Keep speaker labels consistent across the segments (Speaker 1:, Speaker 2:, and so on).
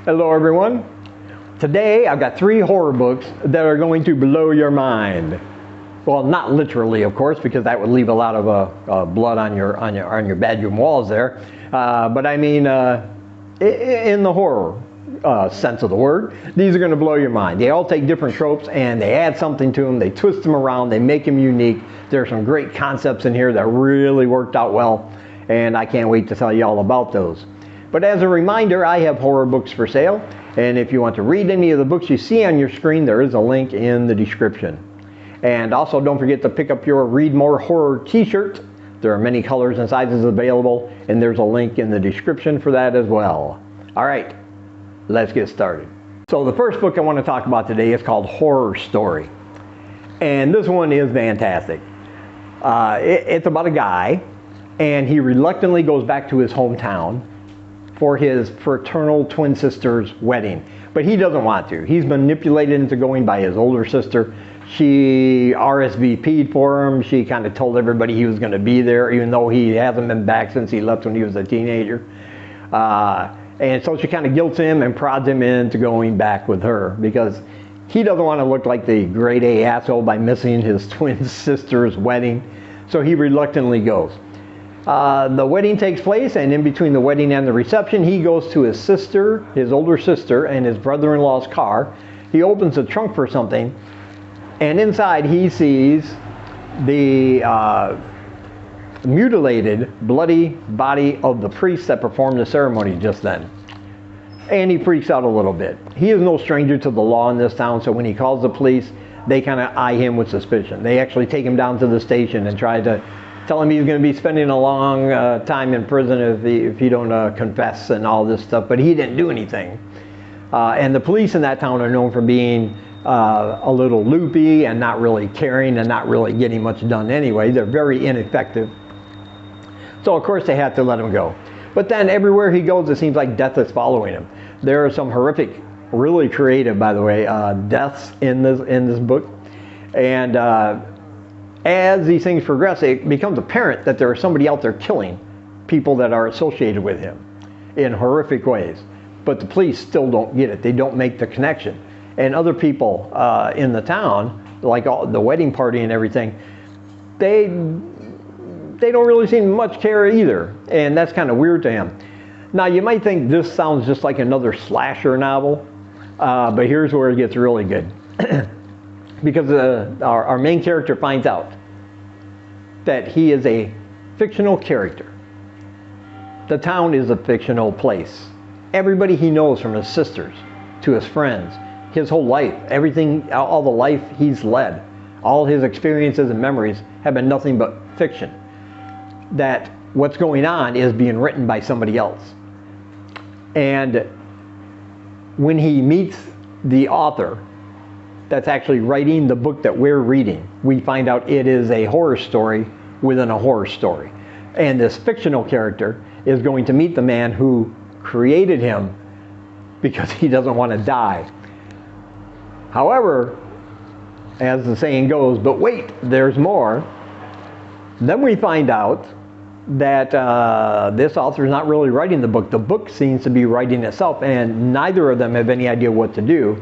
Speaker 1: Hello everyone. Today I've got 3 horror books that are going to blow your mind. Well, not literally, of course, because that would leave a lot of blood on your bedroom walls there. But I mean, in the horror sense of the word, these are going to blow your mind. They all take different tropes and they add something to them. They twist them around. They make them unique. There are some great concepts in here that really worked out well, and I can't wait to tell you all about those. But as a reminder, I have horror books for sale, and if you want to read any of the books you see on your screen, there is a link in the description. And also don't forget to pick up your Read More Horror t-shirt. There are many colors and sizes available, and there's a link in the description for that as well. All right, let's get started. So the first book I want to talk about today is called Horror Story. And this one is fantastic. It's about a guy, and he reluctantly goes back to his hometown for his fraternal twin sister's wedding. But he doesn't want to. He's manipulated into going by his older sister. She RSVP'd for him. She kind of told everybody he was going to be there, even though he hasn't been back since he left when he was a teenager. And so she kind of guilts him and prods him into going back with her because he doesn't want to look like the grade A asshole by missing his twin sister's wedding. So he reluctantly goes. The wedding takes place, and in between the wedding and the reception, he goes to his sister, his older sister, and his brother-in-law's car. He opens the trunk for something, and inside he sees the mutilated, bloody body of the priest that performed the ceremony just then. And he freaks out a little bit. He is no stranger to the law in this town, so when he calls the police, they kind of eye him with suspicion. They actually take him down to the station and try to tell him he's going to be spending a long time in prison if he don't confess and all this stuff, but he didn't do anything. And the police in that town are known for being a little loopy and not really caring and not really getting much done anyway. They're very ineffective. So of course they have to let him go. But then everywhere he goes, it seems like death is following him. There are some horrific, really creative, by the way, deaths in this book. And as these things progress, it becomes apparent that there is somebody out there killing people that are associated with him in horrific ways. But the police still don't get it. They don't make the connection. And other people in the town, like the wedding party and everything, they don't really seem much care either. And that's kind of weird to him. Now, you might think this sounds just like another slasher novel, but here's where it gets really good. Because our main character finds out that he is a fictional character. The town is a fictional place. Everybody he knows, from his sisters to his friends, his whole life, everything, all the life he's led, all his experiences and memories have been nothing but fiction. That what's going on is being written by somebody else. And when he meets the author that's actually writing the book that we're reading, we find out it is a horror story within a horror story. And this fictional character is going to meet the man who created him because he doesn't want to die. However, as the saying goes, but wait, there's more. Then we find out that this author is not really writing the book. The book seems to be writing itself, and neither of them have any idea what to do.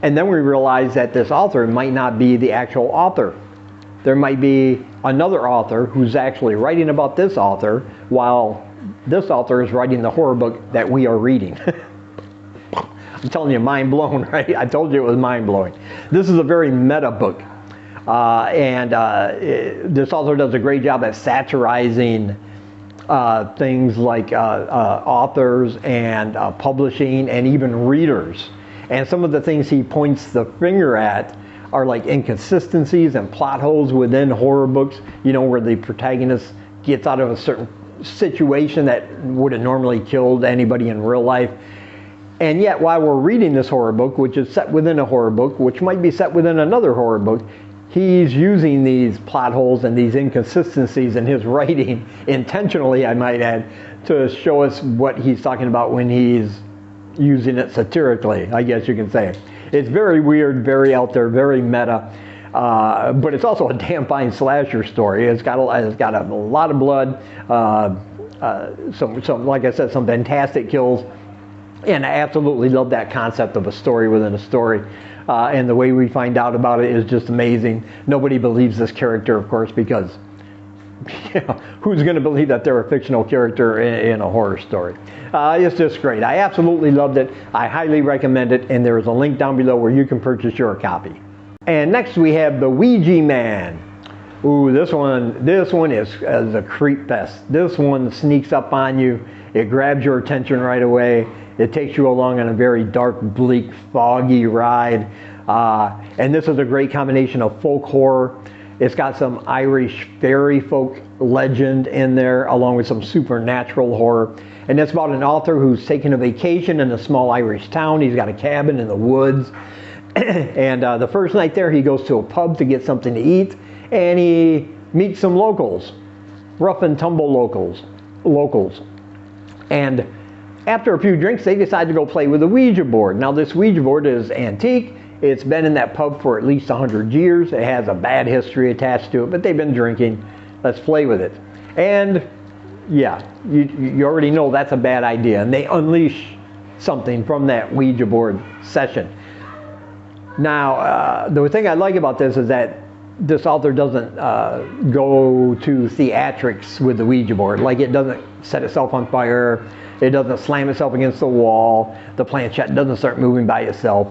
Speaker 1: And then we realize that this author might not be the actual author. There might be another author who's actually writing about this author, while this author is writing the horror book that we are reading. I'm telling you, mind blown, right? I told you it was mind blowing. This is a very meta book. This author does a great job at satirizing things like authors and publishing and even readers. And some of the things he points the finger at are like inconsistencies and plot holes within horror books, you know, where the protagonist gets out of a certain situation that would have normally killed anybody in real life. And yet, while we're reading this horror book, which is set within a horror book, which might be set within another horror book, he's using these plot holes and these inconsistencies in his writing, intentionally, I might add, to show us what he's talking about when he's using it satirically, I guess you can say. It's very weird, very out there, very meta, but it's also a damn fine slasher story. It's got a lot of blood, some like I said, some fantastic kills. And I absolutely love that concept of a story within a story. And the way we find out about it is just amazing. Nobody believes this character, of course, because who's going to believe that they're a fictional character in a horror story? It's just great. I absolutely loved it. I highly recommend it. And there is a link down below where you can purchase your copy. And next we have the Ouija Man. Ooh, this one is a creep fest. This one sneaks up on you. It grabs your attention right away. It takes you along on a very dark, bleak, foggy ride. And this is a great combination of folk horror. It's got some Irish fairy folk legend in there, along with some supernatural horror. And it's about an author who's taking a vacation in a small Irish town. He's got a cabin in the woods. And the first night there, he goes to a pub to get something to eat. And he meets some locals, rough and tumble locals. And after a few drinks, they decide to go play with a Ouija board. Now this Ouija board is antique. It's been in that pub for at least 100 years. It has a bad history attached to it, but they've been drinking. Let's play with it. And yeah, you already know that's a bad idea. And they unleash something from that Ouija board session. Now, the thing I like about this is that this author doesn't go to theatrics with the Ouija board. Like, it doesn't set itself on fire. It doesn't slam itself against the wall. The planchette doesn't start moving by itself.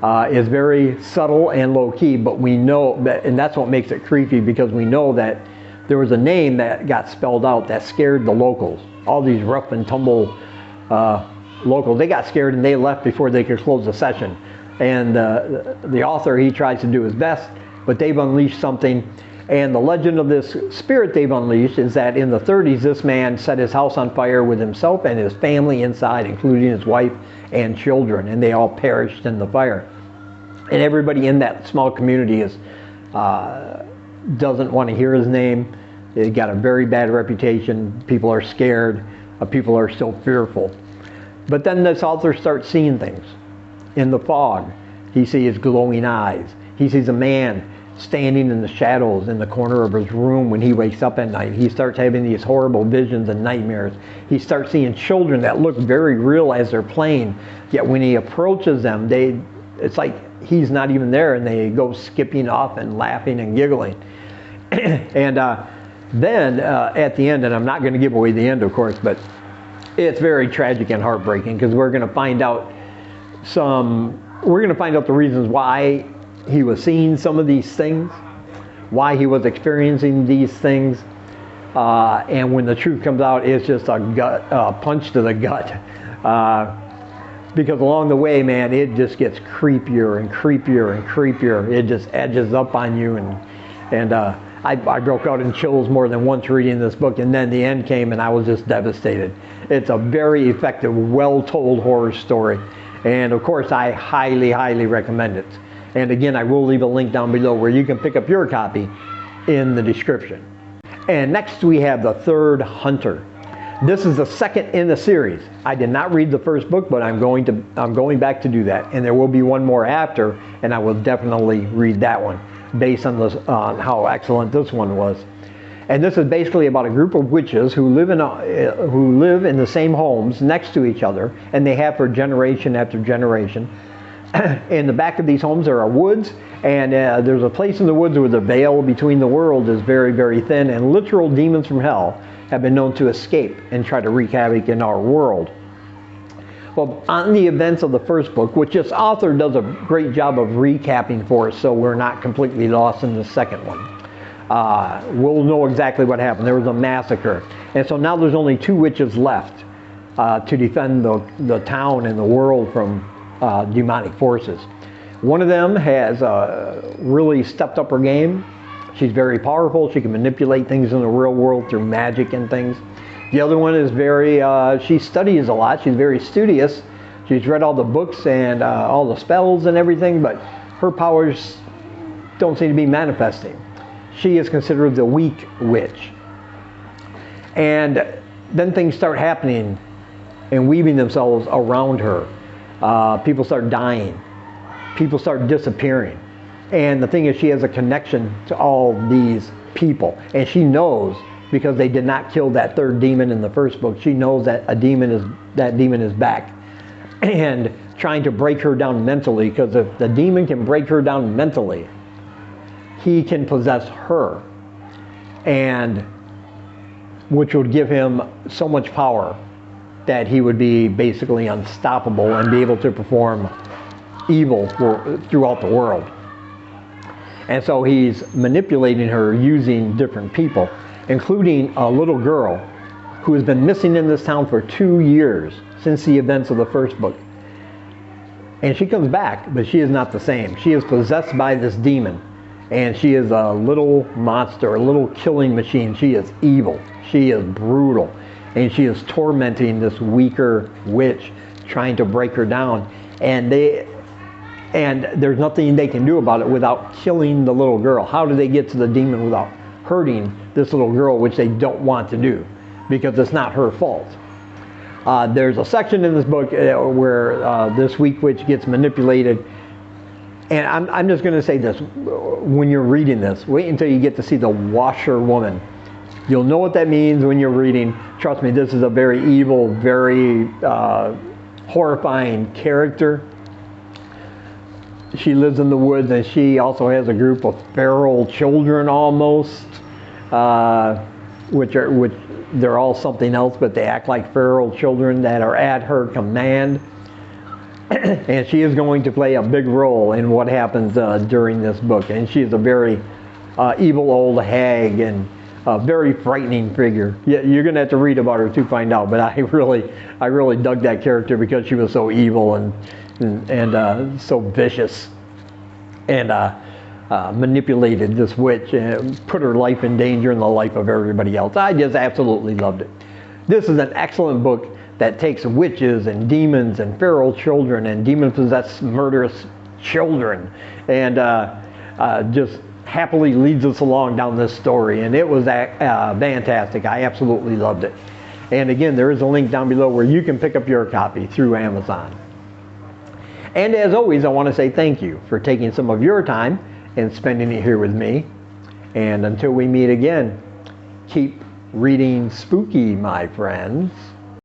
Speaker 1: It's very subtle and low-key, but we know that, and that's what makes it creepy, because we know that there was a name that got spelled out that scared the locals. All these rough and tumble locals, they got scared and they left before they could close the session. And the author, he tries to do his best, but they've unleashed something. And the legend of this spirit they've unleashed is that in the 30s, this man set his house on fire with himself and his family inside, including his wife and children, and they all perished in the fire. And everybody in that small community doesn't want to hear his name. He got a very bad reputation. People are scared. People are still fearful. But then this author starts seeing things. In the fog, he sees glowing eyes. He sees a man standing in the shadows in the corner of his room when he wakes up at night. He starts having these horrible visions and nightmares. He starts seeing children that look very real as they're playing, yet when he approaches them, it's like he's not even there, and they go skipping off and laughing and giggling. And then at the end, and I'm not going to give away the end, of course, but it's very tragic and heartbreaking, because we're going to find out the reasons why he was seeing some of these things, why he was experiencing these things, and when the truth comes out, it's just a punch to the gut, because along the way, man, it just gets creepier and creepier and creepier. It just edges up on you, and I broke out in chills more than once reading this book, and then the end came and I was just devastated. It's a very effective, well-told horror story, and of course I highly, highly recommend it. And again, I will leave a link down below where you can pick up your copy in the description. And next we have The Third Hunter. This is the second in the series. I did not read the first book, but I'm going back to do that. And there will be one more after, and I will definitely read that one based on how excellent this one was. And this is basically about a group of witches who live in the same homes next to each other, and they have for generation after generation. In the back of these homes there are woods, and there's a place in the woods where the veil between the world is very, very thin, and literal demons from hell have been known to escape and try to wreak havoc in our world. Well, on the events of the first book, which this author does a great job of recapping for us so we're not completely lost in the second one, we'll know exactly what happened. There was a massacre, and so now there's only 2 witches left to defend the town and the world from demonic forces. One of them has really stepped up her game. She's very powerful. She can manipulate things in the real world through magic and things. The other one is she studies a lot. She's very studious. She's read all the books and all the spells and everything, but her powers don't seem to be manifesting. She is considered the weak witch. And then things start happening and weaving themselves around her. People start dying. People start disappearing. And the thing is, she has a connection to all these people. And she knows, because they did not kill that third demon in the first book, she knows that that demon is back. and trying to break her down mentally, because if the demon can break her down mentally, he can possess her, and which would give him so much power that he would be basically unstoppable and be able to perform evil throughout the world. And so he's manipulating her using different people, including a little girl who has been missing in this town for 2 years since the events of the first book. And she comes back, but she is not the same. She is possessed by this demon, and she is a little monster, a little killing machine. She is evil. She is brutal, and she is tormenting this weaker witch, trying to break her down. And there's nothing they can do about it without killing the little girl. How do they get to the demon without hurting this little girl, which they don't want to do, because it's not her fault. There's a section in this book where this weak witch gets manipulated. And I'm just going to say this. When you're reading this, wait until you get to see the washerwoman. You'll know what that means when you're reading. Trust me, this is a very evil, very horrifying character. She lives in the woods, and she also has a group of feral children almost, which they're all something else, but they act like feral children that are at her command. And she is going to play a big role in what happens during this book. And she is a very evil old hag and a very frightening figure. Yeah, you're going to have to read about her to find out. But I really dug that character because she was so evil and so vicious, and manipulated this witch and put her life in danger and the life of everybody else. I just absolutely loved it. This is an excellent book that takes witches and demons and feral children and demon-possessed murderous children, and just happily leads us along down this story. And it was fantastic. I absolutely loved it. And again, there is a link down below where you can pick up your copy through Amazon. And as always, I want to say thank you for taking some of your time and spending it here with me. And until we meet again, keep reading spooky, my friends.